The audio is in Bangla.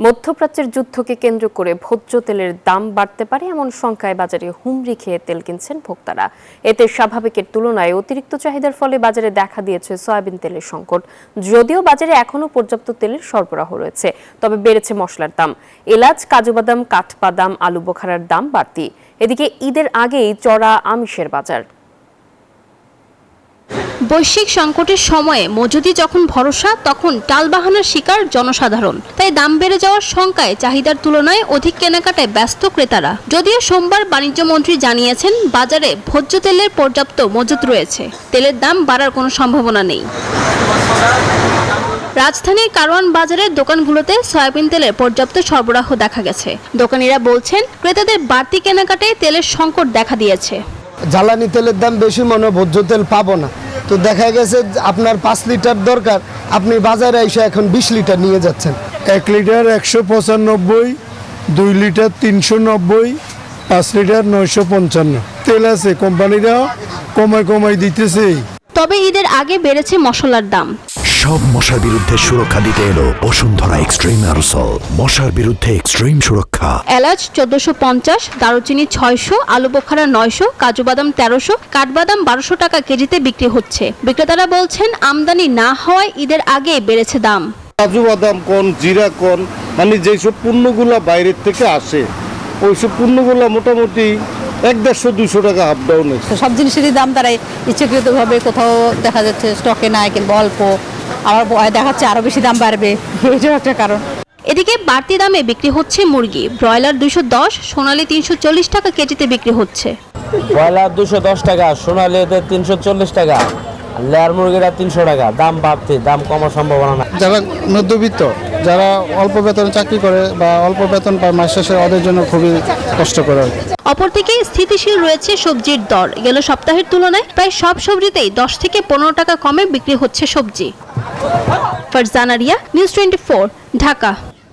মধ্যপ্রাচ্যের যুদ্ধকে কেন্দ্র করে ভোজ্য তেলের দাম বাড়তে পারে এমন শঙ্কায় বাজারে হুমড়ি খেয়ে তেল কিনছেন ভোক্তারা। এতে স্বাভাবিকের তুলনায় অতিরিক্ত চাহিদার ফলে বাজারে দেখা দিয়েছে সয়াবিন তেলের সংকট। যদিও বাজারে এখনও পর্যাপ্ত তেলের সরবরাহ রয়েছে, তবে বেড়েছে মশলার দাম। এলাচ, কাজু বাদাম, কাঠবাদাম, আলু বোখারার দাম বাড়তি। এদিকে ঈদের আগেই চড়া আমিষের বাজার। বৈশ্বিক সংকটের সময়ে মজুদি যখন ভরসা, তখন টালবাহানার শিকার জনসাধারণ। তাই দাম বেড়ে যাওয়ার শঙ্কায় চাহিদার তুলনায় অধিক কেনাকাটায় ব্যস্ত ক্রেতারা। যদিও সোমবার বাণিজ্য মন্ত্রী জানিয়েছেন, বাজারে ভোজ্য তেলের পর্যাপ্ত মজুত রয়েছে, তেলের দাম বাড়ার কোনো সম্ভাবনা নেই। রাজধানীর কারওয়ান বাজারের দোকানগুলোতে সয়াবিন তেলের পর্যাপ্ত সরবরাহ দেখা গেছে। দোকানিরা বলছেন, ক্রেতাদের বাড়তি কেনাকাটায় তেলের সংকট দেখা দিয়েছে। জ্বালানি তেলের দাম বেশি মনে ভোজ্য তেল পাবো না, তো দেখা গেছে আপনার 5 লিটার দরকার, আপনি বাজারে এসে এখন 20 লিটার নিয়ে যাচ্ছেন। 1 লিটার 195, 2 লিটার 390, 5 লিটার 955 তেল আছে। কোম্পানিরা কমাই দিতেছে। তবে ঈদের আগে বেড়েছে মশলার দাম। সব মশার বিরুদ্ধে সুরক্ষা দিতে এলো বসুন্ধরা এক্সট্রিম অ্যারোসল। মশার বিরুদ্ধে এক্সট্রিম সুরক্ষা। এলাচ 1450, দারুচিনি 600, আলু বোখারা 900, কাজু বাদাম 1300, কাঠবাদাম 1200 টাকা কেজিতে বিক্রি হচ্ছে। বিক্রেতারা বলছেন, আমদানি না হওয়ায় ঈদের আগে বেড়েছে দাম। কাজু বাদাম কোন, জিরা কোন, মানে যেসব পণ্যগুলো বাইরের থেকে আসে, ওইসব পণ্যগুলো মোটামুটি 150-200 টাকা আপ ডাউন হয়েছে। সব জিনিসেরই দাম দাঁড়ায় ইচ্ছাকৃতভাবে, কোথাও দেখা যাচ্ছে স্টকে নাই কিংবা অল্প, আবার দেখাচ্ছে আরো বেশি দাম বাড়বে, এটাও একটা কারণ। এদিকে বাড়তি দামে বিক্রি হচ্ছে মুরগি। ব্রয়লার 210, সোনালী 340 টাকা কেজিতে বিক্রি হচ্ছে। ব্রয়লার 210 টাকা, সোনালীতে 340 টাকা, লেয়ার মুরগিরা 300 টাকা। দাম বাড়তে, দাম কমার সম্ভাবনা না। যারা মধ্যবিত্ত, যারা অল্প বেতনে চাকরি করে বা অল্প বেতন পায় মাস শেষে, ওদের জন্য খুবই কষ্টকর। অপরদিকে স্থিতিশীল রয়েছে সবজির দর। গেল সপ্তাহের তুলনায় প্রায় সব সবজিতেই 10 থেকে 15 টাকা কমে বিক্রি হচ্ছে সবজি। ফারজানা রিয়া, নিউজ 24, ঢাকা।